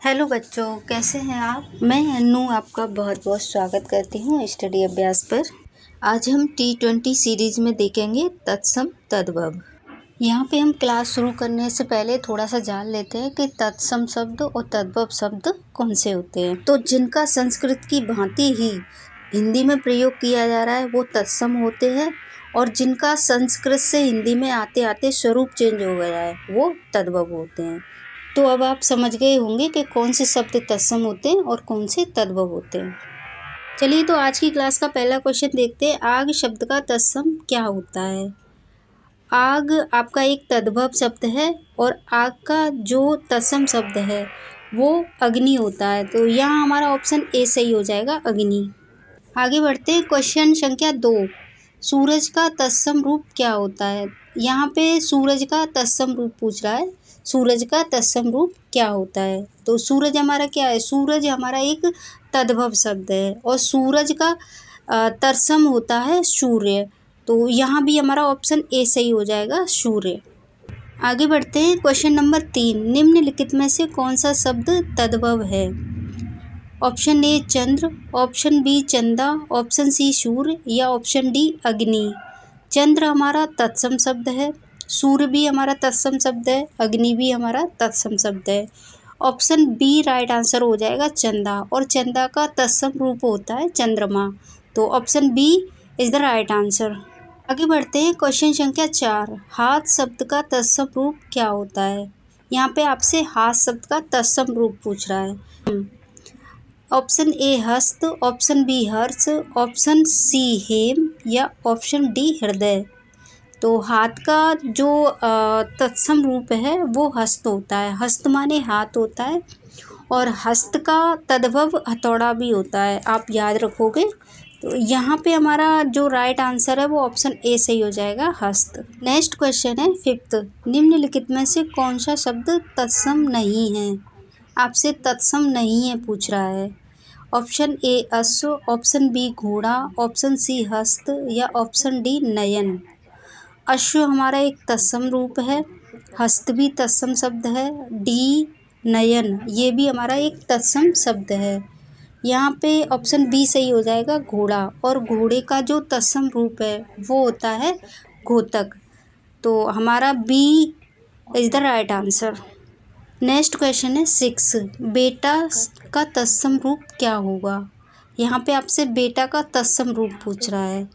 Hello बच्चों, कैसे हैं आप। मैं अन्नू आपका बहुत बहुत स्वागत करती हूँ स्टडी अभ्यास पर। आज हम T20 सीरीज़ में देखेंगे तत्सम तद्भव। यहाँ पे हम क्लास शुरू करने से पहले थोड़ा सा जान लेते हैं कि तत्सम शब्द और तद्भव शब्द कौन से होते हैं। तो जिनका संस्कृत की भांति ही हिंदी में प्रयोग किया जा रहा है वो तत्सम होते हैं, और जिनका संस्कृत से हिंदी में आते आते स्वरूप चेंज हो गया है वो तद्भव होते हैं। तो अब आप समझ गए होंगे कि कौन से शब्द तत्सम होते हैं और कौन से तद्भव होते हैं। चलिए, तो आज की क्लास का पहला क्वेश्चन देखते हैं। आग शब्द का तत्सम क्या होता है। आग आपका एक तद्भव शब्द है और आग का जो तत्सम शब्द है वो अग्नि होता है। तो यहाँ हमारा ऑप्शन ए सही हो जाएगा, अग्नि। आगे बढ़ते हैं। क्वेश्चन संख्या 2, सूरज का तत्सम रूप क्या होता है। यहाँ पे सूरज का तत्सम रूप पूछ रहा है। सूरज का तत्सम रूप क्या होता है। तो सूरज हमारा क्या है, सूरज हमारा एक तद्भव शब्द है और सूरज का तत्सम होता है सूर्य। तो यहाँ भी हमारा ऑप्शन ए सही हो जाएगा, सूर्य। आगे बढ़ते हैं। क्वेश्चन नंबर 3, निम्नलिखित में से कौन सा शब्द तद्भव है। ऑप्शन ए चंद्र, ऑप्शन बी चंदा, ऑप्शन सी सूर्य या ऑप्शन डी अग्नि। चंद्र हमारा तत्सम शब्द है, सूर्य भी हमारा तत्सम शब्द है, अग्नि भी हमारा तत्सम शब्द है। ऑप्शन बी राइट आंसर हो जाएगा, चंदा। और चंदा का तत्सम रूप होता है चंद्रमा। तो option B is the right answer. आगे बढ़ते हैं। क्वेश्चन संख्या 4, हाथ शब्द का तत्सम रूप क्या होता है। यहाँ पे आपसे हाथ शब्द का तत्सम रूप पूछ रहा है। ऑप्शन ए हस्त, ऑप्शन बी हर्ष, ऑप्शन सी हेम या ऑप्शन डी हृदय। तो हाथ का जो तत्सम रूप है वो हस्त होता है। हस्त माने हाथ होता है और हस्त का तद्भव हथौड़ा भी होता है, आप याद रखोगे। तो यहाँ पे हमारा जो राइट आंसर है वो ऑप्शन ए सही हो जाएगा, हस्त। नेक्स्ट क्वेश्चन है 5th, निम्नलिखित में से कौन सा शब्द तत्सम नहीं है। आपसे तत्सम नहीं है पूछ रहा है। ऑप्शन ए अश्व, ऑप्शन बी घोड़ा, ऑप्शन सी हस्त या ऑप्शन डी नयन। अश्व हमारा एक तत्सम रूप है, हस्त भी तत्सम शब्द है, डी नयन ये भी हमारा एक तत्सम शब्द है। यहाँ पे ऑप्शन बी सही हो जाएगा, घोड़ा। और घोड़े का जो तत्सम रूप है वो होता है घोतक। तो हमारा B is the right answer. Next question है 6, बेटा का तत्सम रूप क्या होगा। यहाँ पे आपसे बेटा का तत्सम रूप पूछ रहा है।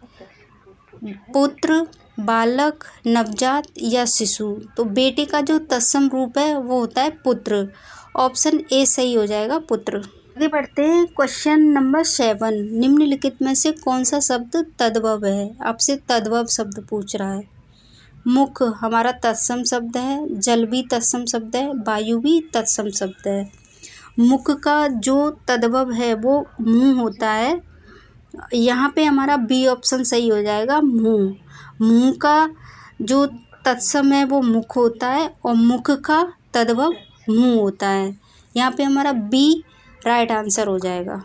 पुत्र, बालक, नवजात या शिशु। तो बेटे का जो तत्सम रूप है वो होता है पुत्र। ऑप्शन ए सही हो जाएगा, पुत्र। आगे बढ़ते हैं। क्वेश्चन नंबर 7, निम्नलिखित में से कौन सा शब्द तद्भव है। आपसे तद्भव शब्द पूछ रहा है। मुख हमारा तत्सम शब्द है, जल भी तत्सम शब्द है, वायु भी तत्सम शब्द है। मुख का जो तद्भव है वो मुंह होता है। यहाँ पे हमारा बी ऑप्शन सही हो जाएगा, मुंह। मुंह का जो तत्सम है वो मुख होता है और मुख का तद्भव मुंह होता है। यहाँ पे हमारा बी राइट आंसर हो जाएगा।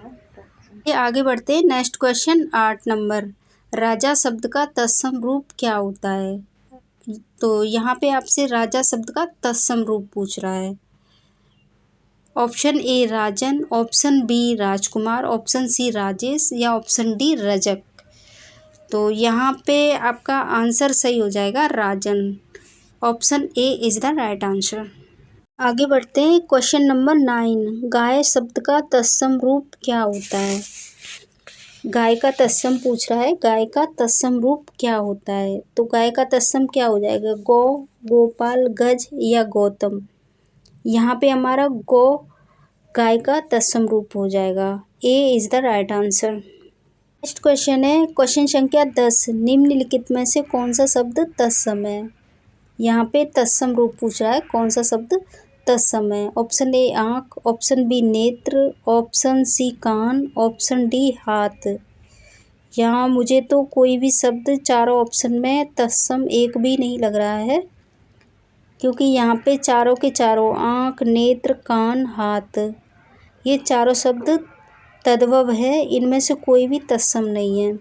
ये आगे बढ़ते हैं। नेक्स्ट क्वेश्चन 8 नंबर, राजा शब्द का तत्सम रूप क्या होता है। तो यहाँ पे आपसे राजा शब्द का तत्सम रूप पूछ रहा है। ऑप्शन ए राजन, ऑप्शन बी राजकुमार, ऑप्शन सी राजेश या ऑप्शन डी रजक। तो यहाँ पे आपका आंसर सही हो जाएगा, Rajan. Option A is the right answer. आगे बढ़ते हैं। क्वेश्चन नंबर 9, गाय शब्द का तत्सम रूप क्या होता है। गाय का तत्सम पूछ रहा है। गाय का तत्सम रूप क्या होता है। तो गाय का तत्सम क्या हो जाएगा, गौ, गोपाल, गज या गौतम। यहाँ पे हमारा गौ गाय का तत्सम रूप हो जाएगा। A is the right answer. Next question है क्वेश्चन संख्या 10, निम्नलिखित में से कौन सा शब्द तत्सम है। यहाँ पे तत्सम रूप पूछ रहा है, कौन सा शब्द तत्सम है। ऑप्शन ए आँख, ऑप्शन बी नेत्र, ऑप्शन सी कान, ऑप्शन डी हाथ। यहाँ मुझे तो कोई भी शब्द चारों ऑप्शन में तत्सम एक भी नहीं लग रहा है, क्योंकि यहाँ पे चारों के चारों आँख, नेत्र, कान, हाथ ये चारों शब्द तद्भव है। इनमें से कोई भी तत्सम नहीं है।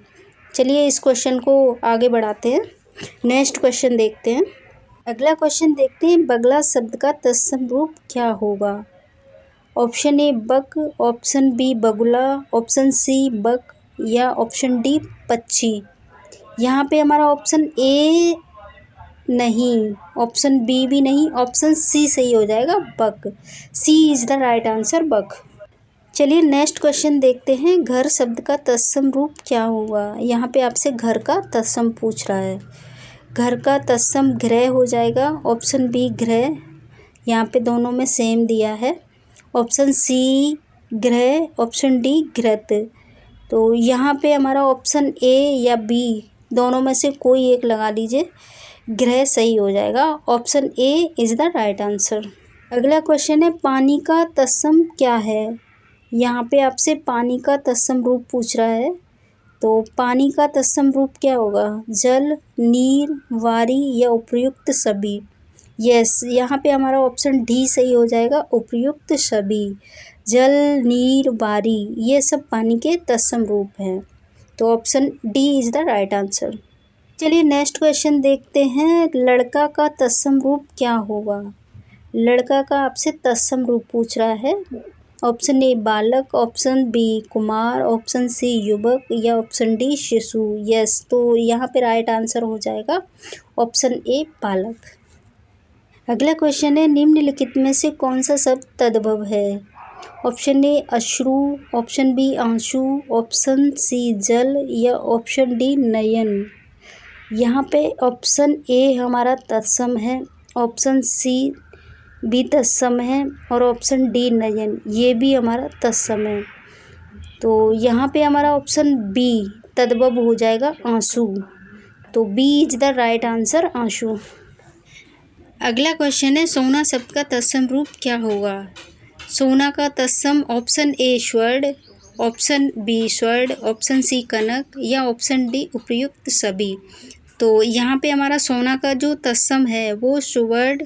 चलिए इस क्वेश्चन को आगे बढ़ाते हैं। नेक्स्ट क्वेश्चन देखते हैं। अगला क्वेश्चन देखते हैं, बगला शब्द का तत्सम रूप क्या होगा। ऑप्शन ए बक, ऑप्शन बी बगुला, ऑप्शन सी बक या ऑप्शन डी पक्षी। यहाँ पे हमारा ऑप्शन ए नहीं, ऑप्शन बी भी नहीं, ऑप्शन सी सही हो जाएगा, बक। सी इज़ द राइट आंसर, बक। चलिए नेक्स्ट क्वेश्चन देखते हैं। घर शब्द का तत्सम रूप क्या होगा। यहाँ पे आपसे घर का तत्सम पूछ रहा है। घर का तत्सम गृह हो जाएगा, ऑप्शन बी गृह, यहाँ पे दोनों में सेम दिया है। ऑप्शन सी गृह, ऑप्शन डी घृत। तो यहाँ पे हमारा ऑप्शन ए या बी दोनों में से कोई एक लगा लीजिए, गृह सही हो जाएगा। Option A is the right answer. अगला क्वेश्चन है पानी का तत्सम क्या है। यहाँ पे आपसे पानी का तत्सम रूप पूछ रहा है। तो पानी का तत्सम रूप क्या होगा, जल, नीर, वारी या उपर्युक्त सभी। यस, यहाँ पे हमारा ऑप्शन डी सही हो जाएगा, उपर्युक्त सभी। जल, नीर, वारी ये सब पानी के तत्सम रूप हैं। तो option D is the right answer. चलिए नेक्स्ट क्वेश्चन देखते हैं। लड़का का तत्सम रूप क्या होगा। लड़का का आपसे तत्सम रूप पूछ रहा है। ऑप्शन ए बालक, ऑप्शन बी कुमार, ऑप्शन सी युवक या ऑप्शन डी शिशु। यस, तो यहाँ पे राइट आंसर हो जाएगा ऑप्शन ए बालक। अगला क्वेश्चन है निम्नलिखित में से कौन सा शब्द तद्भव है। ऑप्शन ए अश्रु, ऑप्शन बी आंसू, ऑप्शन सी जल या ऑप्शन डी नयन। यहाँ पे ऑप्शन ए हमारा तत्सम है, ऑप्शन सी भी तत्सम है और ऑप्शन डी नयन ये भी हमारा तत्सम है। तो यहाँ पे हमारा ऑप्शन बी तद्भव हो जाएगा आंसू। तो B is the right answer, आंसू। अगला क्वेश्चन है सोना शब्द का तत्सम रूप क्या होगा। सोना का तत्सम ऑप्शन ए स्वर्ण, ऑप्शन बी स्वर्ण, ऑप्शन सी कनक या ऑप्शन डी उपर्युक्त सभी। तो यहाँ पे हमारा सोना का जो तत्सम है वो स्वर्ण,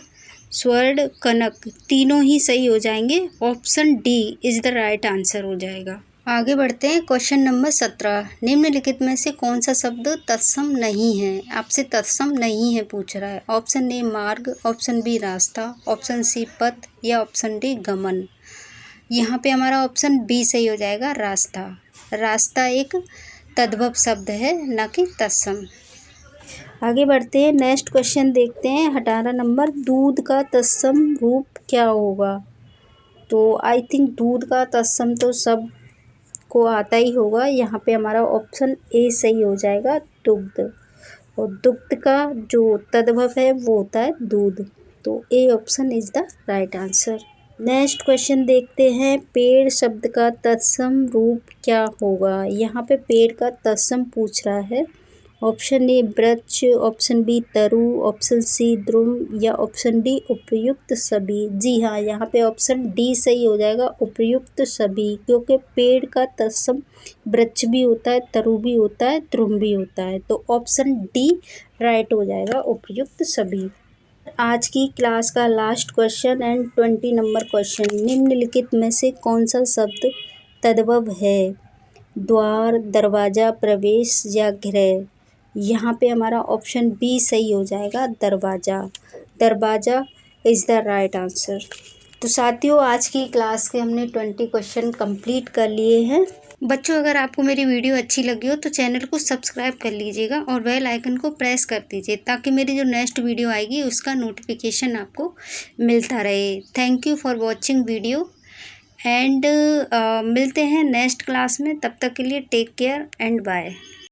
स्वर्ण, कनक तीनों ही सही हो जाएंगे। Option D is the right answer हो जाएगा। आगे बढ़ते हैं। Question number 17। निम्नलिखित में से कौन सा शब्द तत्सम नहीं है। आपसे तत्सम नहीं है पूछ रहा है। ऑप्शन ए मार्ग, ऑप्शन बी रास्ता, ऑप्शन सी पथ या ऑप्शन डी गमन। यहाँ पे हमारा ऑप्शन बी सही हो जाएगा, रास्ता। रास्ता एक तद्भव शब्द है, न कि तत्सम। आगे बढ़ते हैं। नेक्स्ट क्वेश्चन देखते हैं। 18 नंबर दूध का तत्सम रूप क्या होगा। तो आई थिंक दूध का तत्सम तो सब को आता ही होगा। यहाँ पे हमारा ऑप्शन ए सही हो जाएगा, दुग्ध। और दुग्ध का जो तद्भव है वो होता है दूध। तो A option is the right answer. Next question देखते हैं। पेड़ शब्द का तत्सम रूप क्या होगा। यहाँ पे पेड़ का तत्सम पूछ रहा है। ऑप्शन ए वृक्ष, ऑप्शन बी तरु, ऑप्शन सी द्रुम या ऑप्शन डी उपर्युक्त सभी। जी हाँ, यहाँ पे ऑप्शन डी सही हो जाएगा, उपर्युक्त सभी, क्योंकि पेड़ का तत्सम वृक्ष भी होता है, तरु भी होता है, द्रुम भी होता है। तो ऑप्शन डी राइट हो जाएगा, उपर्युक्त सभी। आज की क्लास का last question and 20 number question. निम्नलिखित में से कौन सा शब्द तद्भव है। द्वार, दरवाजा, प्रवेश या गृह। यहाँ पे हमारा ऑप्शन बी सही हो जाएगा, दरवाज़ा। दरवाज़ा इज़ द राइट आंसर। तो साथियों आज की क्लास के हमने 20 क्वेश्चन कंप्लीट कर लिए हैं। बच्चों अगर आपको मेरी वीडियो अच्छी लगी हो तो चैनल को सब्सक्राइब कर लीजिएगा और बेल आइकन को प्रेस कर दीजिए ताकि मेरी जो नेक्स्ट वीडियो आएगी उसका नोटिफिकेशन आपको मिलता रहे। Thank you for watching video and मिलते हैं नेक्स्ट क्लास में। तब तक के लिए टेक केयर एंड बाय।